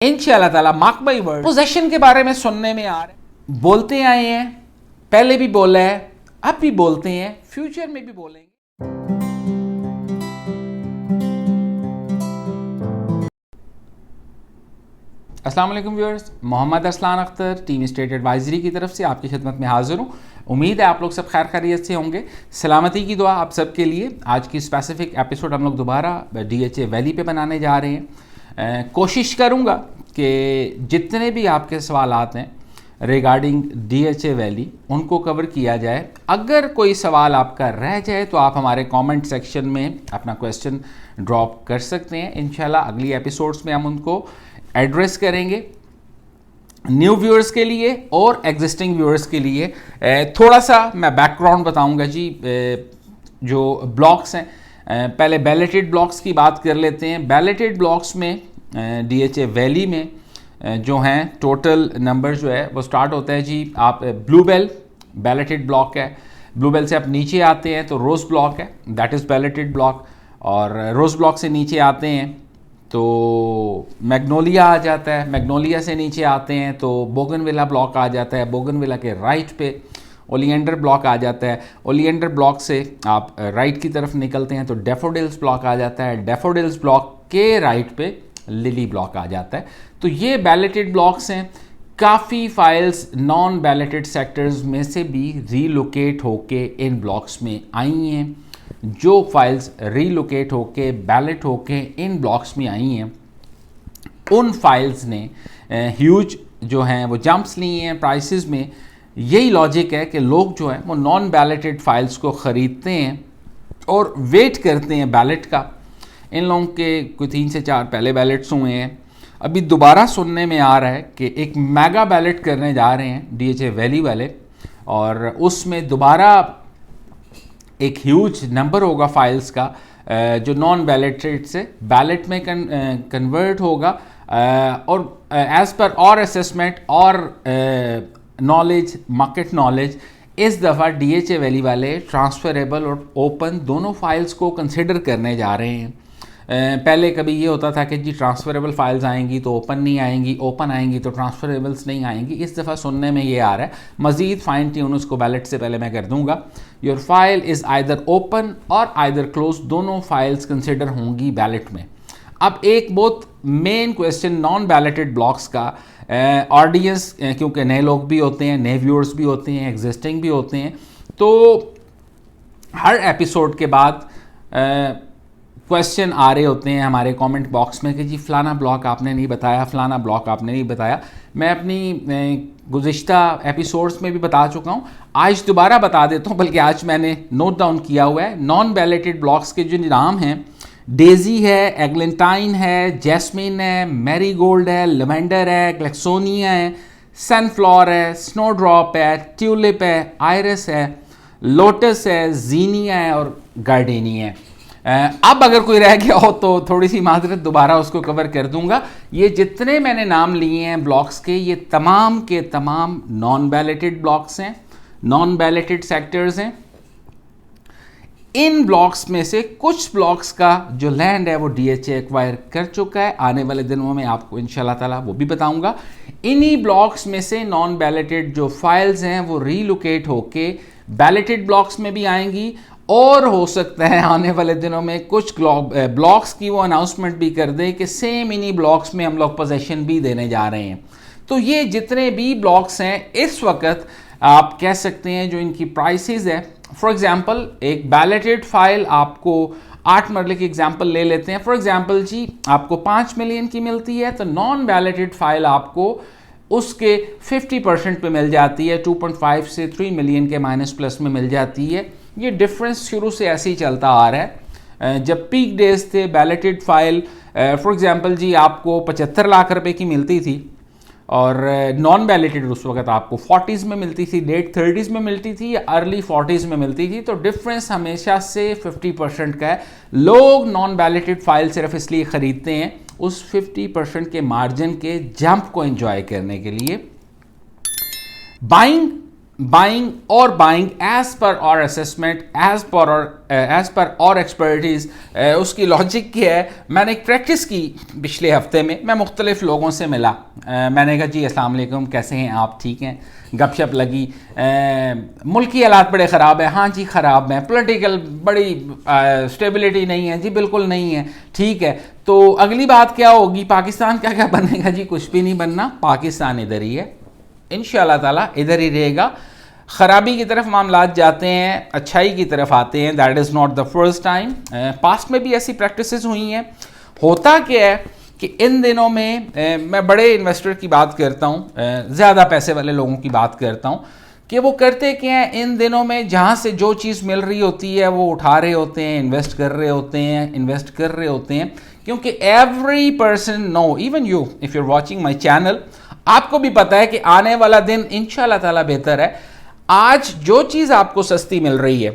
इंशाल्लाह ताला mark by word possession के बारे में सुनने में आ रहे हैं, बोलते आए हैं, पहले भी बोला है, अब भी बोलते हैं, फ्यूचर में भी बोलेंगे। अस्सलाम वालेकुम viewers, Mohammad Arsalan Akhtar team state advisory की तरफ से आपकी खिदमत में हाजिर हूँ। उम्मीद है आप लोग सब खैर खैरियत से होंगे। सलामती की दुआ आप सब के लिए। आज की स्पेसिफिक एपिसोड हम लोग दोबारा DHA वैली पे बनाने जा रहे हैं। कोशिश करूँगा कि जितने भी आपके सवालात हैं रिगार्डिंग DHA वैली उनको कवर किया जाए। अगर कोई सवाल आपका रह जाए तो आप हमारे कमेंट सेक्शन में अपना क्वेश्चन ड्रॉप कर सकते हैं। इंशाल्लाह अगली एपिसोड्स में हम उनको एड्रेस करेंगे। न्यू व्यूअर्स के लिए और एग्जिस्टिंग व्यूअर्स के लिए थोड़ा सा मैं बैकग्राउंड बताऊंगा जी। जो ब्लॉक्स हैं, पहले बैलेटेड ब्लॉक्स की बात कर लेते हैं। बैलेटेड ब्लॉक्स में DHA वैली में जो हैं टोटल नंबर जो है वो स्टार्ट होता है जी। आप ब्लूबेल बैलेटेड ब्लॉक है, ब्लूबेल से आप नीचे आते हैं तो रोज़ ब्लॉक है, दैट इज़ बैलेटेड ब्लॉक। और रोज़ ब्लॉक से नीचे आते हैं तो मैग्नोलिया आ जाता है, मैग्नोलिया से नीचे आते हैं तो बोगनविला ब्लॉक आ जाता है, बोगनविला के राइट पे ओलिएंडर ब्लॉक आ जाता है, ओलिएंडर ब्लॉक से आप राइट की तरफ निकलते हैं तो डेफोडिल्स ब्लॉक आ जाता है, डेफोडिल्स ब्लॉक के राइट पे लिली ब्लॉक आ जाता है। तो ये बैलेटेड ब्लॉक्स हैं। काफ़ी फाइल्स नॉन बैलेटेड सेक्टर्स में से भी रीलोकेट होके इन ब्लॉक्स में आई हैं। जो फाइल्स रीलोकेट होके बैलेट होके इन ब्लॉक्स में आई हैं उन फाइल्स ने ह्यूज जो हैं वो जंप्स लिए हैं प्राइसेस में। यही लॉजिक है कि लोग जो हैं वो नॉन बैलेटेड फाइल्स को ख़रीदते हैं और वेट करते हैं बैलेट का। इन लोगों के कोई 3 से 4 पहले बैलेट्स हुए हैं। अभी दोबारा सुनने में आ रहा है कि एक मेगा बैलेट करने जा रहे हैं DHA वैली वाले, और उसमें दोबारा एक ह्यूज नंबर होगा फाइल्स का जो नॉन बैलेटेड से बैलेट में कन्वर्ट होगा। और एज़ पर और असेसमेंट और नॉलेज, मार्केट नॉलेज, इस दफ़ा DHA वैली वाले ट्रांसफरेबल और ओपन दोनों फाइल्स को कंसिडर करने जा रहे हैं। पहले कभी ये होता था कि जी ट्रांसफरेबल फाइल्स आएंगी तो ओपन नहीं आएंगी, ओपन आएंगी तो ट्रांसफरेबल्स नहीं आएंगी। इस दफ़ा सुनने में ये आ रहा है, मज़ीद फाइन ट्यून उसको बैलेट से पहले मैं कर दूंगा। Your file is either open और आइदर क्लोज, दोनों फाइल्स कंसिडर होंगी बैलेट में। अब एक बहुत main question non balloted blocks का, ऑडियंस क्योंकि नए लोग भी होते हैं, नए व्यूअर्स भी होते हैं, एग्जिस्टिंग भी होते हैं, तो हर एपिसोड के बाद क्वेश्चन आ रहे होते हैं हमारे कमेंट बॉक्स में कि जी फ़लाना ब्लॉक आपने नहीं बताया, फ़लाना ब्लॉक आपने नहीं बताया। मैं अपनी गुज़िश्ता एपिसोड्स में भी बता चुका हूँ, आज दोबारा बता देता हूँ, बल्कि आज मैंने नोट डाउन किया हुआ है। नॉन बैलेटेड ब्लॉक्स के जो नाम हैं, डेजी है, एग्लेंटाइन है, जैस्मिन है, मैरीगोल्ड है, लेवेंडर है, ग्लेक्सोनिया है, सनफ्लावर है, स्नोड्रॉप है, ट्यूलिप है, आयरस है, लोटस है, जीनिया है और गार्डेनिया है। अब अगर कोई रह गया हो तो थोड़ी सी माजरत, दोबारा उसको कवर कर दूंगा। ये जितने मैंने नाम लिए हैं ब्लॉक्स के, ये तमाम के तमाम नॉन बैलेटेड ब्लॉक्स हैं, नॉन बैलेटेड सेक्टर्स हैं। इन ब्लॉक्स में से कुछ ब्लॉक्स का जो लैंड है वो DHA एक्वायर कर चुका है। आने वाले दिनों में आपको इंशाल्लाह ताला वो भी बताऊंगा। इन्हीं ब्लॉक्स में से नॉन बैलेटेड जो फाइल्स हैं वो रीलोकेट होके बैलेटेड ब्लॉक्स में भी आएंगी, और हो सकता है आने वाले दिनों में कुछ ब्लॉक्स की वो अनाउंसमेंट भी कर दें कि सेम इन्हीं ब्लॉक्स में हम लोग पोजीशन भी देने जा रहे हैं। तो ये जितने भी ब्लॉक्स हैं इस वक्त आप कह सकते हैं जो इनकी प्राइसेस है, फॉर एग्जांपल एक बैलेटेड फाइल आपको 8 मरले की एग्जांपल ले लेते हैं। फॉर एग्जांपल जी आपको 5 मिलियन की मिलती है तो नॉन बैलेटेड फाइल आपको उसके 50% पे मिल जाती है, 2.5 से 3 मिलियन के माइनस प्लस में मिल जाती है। ये डिफरेंस शुरू से ऐसे ही चलता आ रहा है। जब पीक डेज थे बैलेटेड फाइल फॉर एग्जांपल जी आपको 75 लाख रुपए की मिलती थी, और नॉन बैलेटेड उस वक्त आपको 40s में मिलती थी, लेट 30s में मिलती थी या अर्ली 40s में मिलती थी। तो डिफरेंस हमेशा से 50% का है। लोग नॉन बैलेटेड फाइल सिर्फ इसलिए ख़रीदते हैं उस 50% के मार्जिन के जंप को एंजॉय करने के लिए। बाइंग बाइंग और बाइंग एज पर और असेसमेंट, एज पर और एक्सपर्टीज़। उसकी लॉजिक क्या है, मैंने एक प्रैक्टिस की पिछले हफ्ते में, मैं मुख्तलिफ लोगों से मिला, मैंने कहा जी अस्सलाम वालेकुम, कैसे हैं आप, ठीक हैं, गपशप लगी। मुल्क की हालात बड़े ख़राब है, हाँ जी ख़राब है, पॉलिटिकल बड़ी स्टेबिलिटी नहीं है जी, बिल्कुल नहीं है, ठीक है, तो अगली बात क्या होगी, पाकिस्तान क्या क्या बनेगा जी, कुछ भी नहीं बनना, पाकिस्तान इधर ही है, इंशाअल्लाह ताला इधर ही रहेगा। ख़राबी की तरफ मामलात जाते हैं, अच्छाई की तरफ आते हैं, that is not the first time, past में भी ऐसी प्रैक्टिसेस हुई हैं। होता क्या है कि इन दिनों में मैं बड़े इन्वेस्टर की बात करता हूँ, ज़्यादा पैसे वाले लोगों की बात करता हूँ, कि वो करते क्या हैं, इन दिनों में जहाँ से जो चीज़ मिल रही होती है वो उठा रहे होते हैं, इन्वेस्ट कर रहे होते हैं, क्योंकि every person know, even you if you are watching my channel, आपको भी पता है कि आने वाला दिन इंशाल्लाह ताला बेहतर है। आज जो चीज़ आपको सस्ती मिल रही है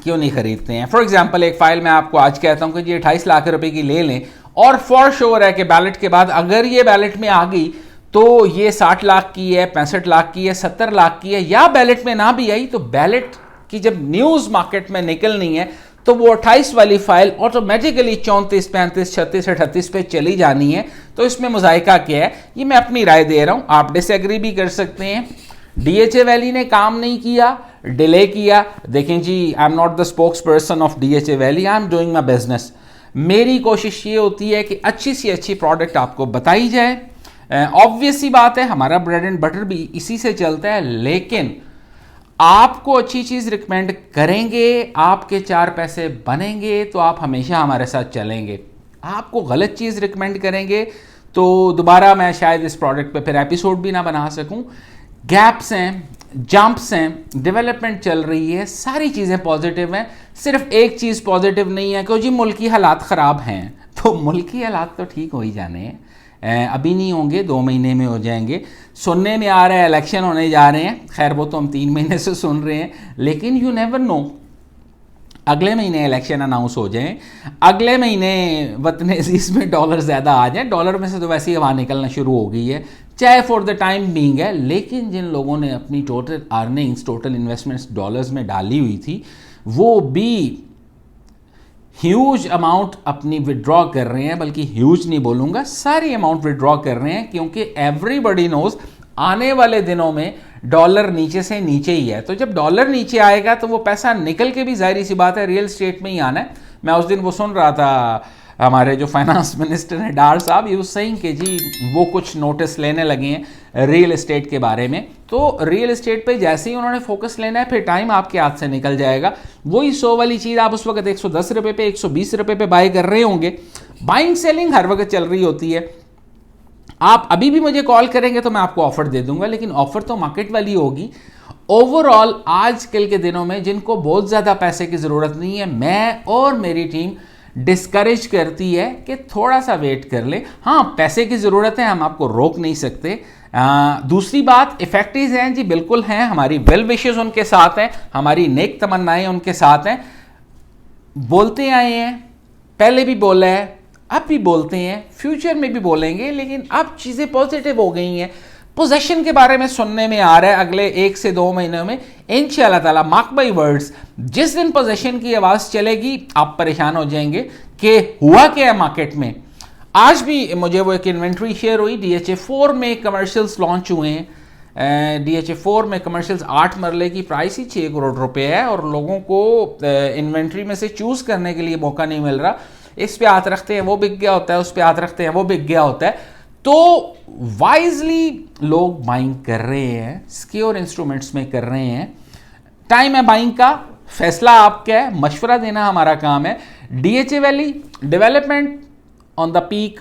क्यों नहीं खरीदते हैं। फॉर एग्जाम्पल एक फ़ाइल मैं आपको आज कहता हूँ कि जी 28 लाख रुपए की ले लें, और फॉर श्योर है कि बैलेट के बाद अगर ये बैलेट में आ गई तो ये 60 लाख की है, 65 लाख की है, 70 लाख की है, या बैलेट में ना भी आई तो बैलेट की जब न्यूज़ मार्केट में निकलनी है तो वो 28 वाली फाइल ऑटोमेटिकली 34, 35, 36, 38 पे चली जानी है। तो इसमें मुजाहिका क्या है, ये मैं अपनी राय दे रहा हूँ, आप डिसएग्री भी कर सकते हैं। डीएचए वैली ने काम नहीं किया, डिले किया, देखें जी, I am not the spokesperson of DHA valley, I am doing my business. मेरी कोशिश ये होती है कि अच्छी सी अच्छी प्रोडक्ट आपको बताई जाए। ऑब्वियस सी बात है, हमारा ब्रेड एंड बटर भी इसी से चलता है, लेकिन आपको अच्छी चीज़ रिकमेंड करेंगे, आपके 4 पैसे बनेंगे तो आप हमेशा हमारे साथ चलेंगे। आपको गलत चीज़ रिकमेंड करेंगे तो दोबारा मैं शायद इस प्रोडक्ट पे फिर एपिसोड भी ना बना सकूं। गैप्स हैं, जंप्स हैं, डेवलपमेंट चल रही है, सारी चीज़ें पॉजिटिव हैं, सिर्फ एक चीज़ पॉजिटिव नहीं है कि जी मुल्की हालात ख़राब हैं, तो मुल्की हालात तो ठीक हो ही जाने हैं, अभी नहीं होंगे, 2 महीने में हो जाएंगे। सुनने में आ रहा है इलेक्शन होने जा रहे हैं, खैर वो तो हम 3 महीने से सुन रहे हैं, लेकिन यू नेवर नो, अगले महीने इलेक्शन अनाउंस हो जाएं, अगले महीने वतन अजीज़ में डॉलर ज़्यादा आ जाए, डॉलर में से तो वैसे ही हवा निकलना शुरू हो गई है, चाहे फॉर द टाइम बीइंग है, लेकिन जिन लोगों ने अपनी total earnings, total investments dollars में डाली हुई थी, वो भी ह्यूज अमाउंट अपनी विड्रॉ कर रहे हैं, बल्कि ह्यूज नहीं बोलूँगा, सारी अमाउंट विड्रॉ कर रहे हैं, क्योंकि एवरीबडी नोज आने वाले दिनों में डॉलर नीचे से नीचे ही है। तो जब डॉलर नीचे आएगा तो वो पैसा निकल के भी जाहिर सी बात है रियल स्टेट में ही आना है। मैं उस दिन वो सुन रहा था, हमारे जो फाइनेंस मिनिस्टर हैं डार साहब, ये सही कि जी वो कुछ नोटिस लेने लगे हैं रियल एस्टेट के बारे में, तो रियल एस्टेट पे जैसे ही उन्होंने फोकस लेना है फिर टाइम आपके हाथ से निकल जाएगा। वही 100 वाली चीज़ आप उस वक्त 110 रुपये पे, 120 रुपये पे बाय कर रहे होंगे। बाइंग सेलिंग हर वक्त चल रही होती है। आप अभी भी मुझे कॉल करेंगे तो मैं आपको ऑफर दे दूंगा, लेकिन ऑफर तो मार्केट वाली होगी। ओवरऑल आजकल के दिनों में जिनको बहुत ज़्यादा पैसे की ज़रूरत नहीं है, मैं और मेरी टीम डिस्करेज करती है कि थोड़ा सा वेट कर ले। हाँ, पैसे की ज़रूरत है, हम आपको रोक नहीं सकते। दूसरी बात, इफेक्टिव हैं जी, बिल्कुल हैं, हमारी वेल विशेस उनके साथ हैं, हमारी नेक तमन्नाएं उनके साथ हैं। बोलते आए हैं, पहले भी बोला है, अब भी बोलते हैं, फ्यूचर में भी बोलेंगे, लेकिन अब चीज़ें पॉजिटिव हो गई हैं। पोजेशन के बारे में सुनने में आ रहा है अगले 1 से 2 महीनों में इंशाअल्लाह ताला, मार्क बाई वर्ड्स, जिस दिन पोजेशन की आवाज़ चलेगी आप परेशान हो जाएंगे कि हुआ क्या है मार्केट में। आज भी मुझे वो एक इन्वेंट्री शेयर हुई, DHA4 में कमर्शियल्स लॉन्च हुए हैं। DHA4 में कमर्शियल्स 8 मरले की प्राइस ही 6 करोड़ रुपए है, और लोगों को इन्वेंट्री में से चूज़ करने के लिए मौका नहीं मिल रहा। इस पे हाथ रखते हैं वो बिक गया होता है, उस पे हाथ रखते हैं वो बिक गया होता है। तो वाइजली लोग बाइंग कर रहे हैं, सिक्योर इंस्ट्रूमेंट्स में कर रहे हैं। टाइम है बाइंग का, फैसला आपका है, मशवरा देना हमारा काम है। DHA valley development on the peak,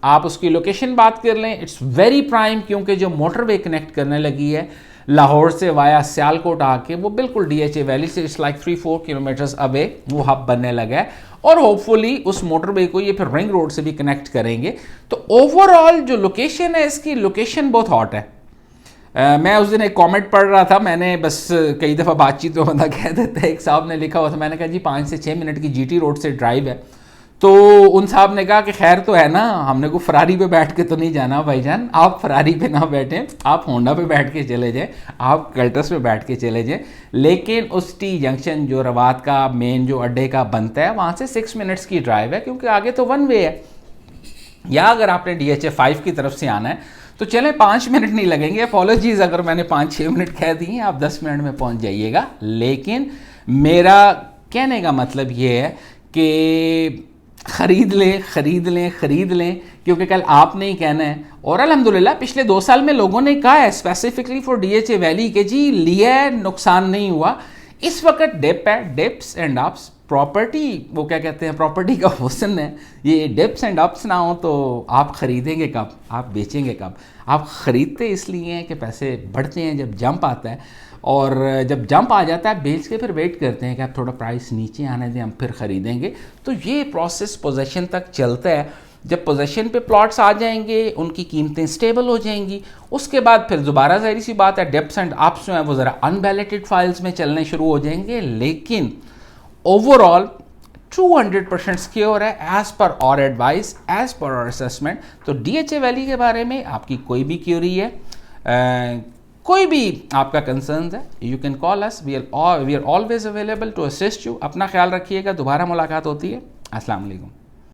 आप उसकी लोकेशन बात कर लें, इट्स वेरी प्राइम, क्योंकि जो मोटरवे कनेक्ट करने लगी है लाहौर से वाया सियालकोट आके, वो बिल्कुल DHA वैली से इट्स लाइक 3-4 किलोमीटर्स अवे वो हब बनने लगा है, और होपफुली उस मोटरवे को ये फिर रिंग रोड से भी कनेक्ट करेंगे। तो ओवरऑल जो लोकेशन है, इसकी लोकेशन बहुत हॉट है। मैं उस दिन एक कमेंट पढ़ रहा था, मैंने बस कई दफ़ा बातचीत में बंदा कह देता है, एक साहब ने लिखा हुआ था, मैंने कहा जी 5 से 6 मिनट की GT रोड से ड्राइव है, तो उन साहब ने कहा कि खैर तो है ना, हमने को फरारी पे बैठ के तो नहीं जाना भाईजान, आप फरारी पे ना बैठें, आप होंडा पे बैठ के चले जाएं, आप कल्टस पे बैठ के चले जाएं, लेकिन उस टी जंक्शन जो रवात का मेन जो अड्डे का बनता है वहाँ से 6 मिनट्स की ड्राइव है, क्योंकि आगे तो 1 वे है। या अगर आपने DHA 5 की तरफ से आना है तो चलें 5 मिनट नहीं लगेंगे, अपॉलॉजीज अगर मैंने 5-6 मिनट कह दिए, आप 10 मिनट में पहुँच जाइएगा। लेकिन मेरा कहने का मतलब ये है कि ख़रीद लें, क्योंकि कल आपने ही कहना है। और अल्हम्दुलिल्लाह पिछले 2 साल में लोगों ने कहा है स्पेसिफिकली फॉर DHA वैली के जी लिया है, नुकसान नहीं हुआ। इस वक्त डिप है, डिप्स एंड अप्स, प्रॉपर्टी वो क्या कहते हैं, प्रॉपर्टी का हुस्न है। ये डिप्स एंड अप्स ना हो तो आप ख़रीदेंगे कब, आप बेचेंगे कब? आप ख़रीदते इसलिए हैं कि पैसे बढ़ते हैं जब जंप आता है, और जब जंप आ जाता है बेच के फिर वेट करते हैं कि आप थोड़ा प्राइस नीचे आने दें, हम फिर ख़रीदेंगे। तो ये प्रोसेस पोजेशन तक चलता है। जब पोजेशन पे प्लॉट्स आ जाएंगे, उनकी कीमतें स्टेबल हो जाएंगी, उसके बाद फिर दोबारा ज़ाहिर सी बात है डिप्स एंड अप्स जो हैं वो ज़रा अनबैलेटेड फाइल्स में चलने शुरू हो जाएंगे। लेकिन ओवरऑल 200% सिक्योर है एज पर और एडवाइस, एज पर और असेसमेंट। तो DHA वैली के बारे में आपकी कोई भी क्यूरी है, कोई भी आपका कंसर्न है, you can call us, we are always available to assist you. अपना ख्याल रखिएगा, दोबारा मुलाकात होती है। अस्सलाम वालेकुम।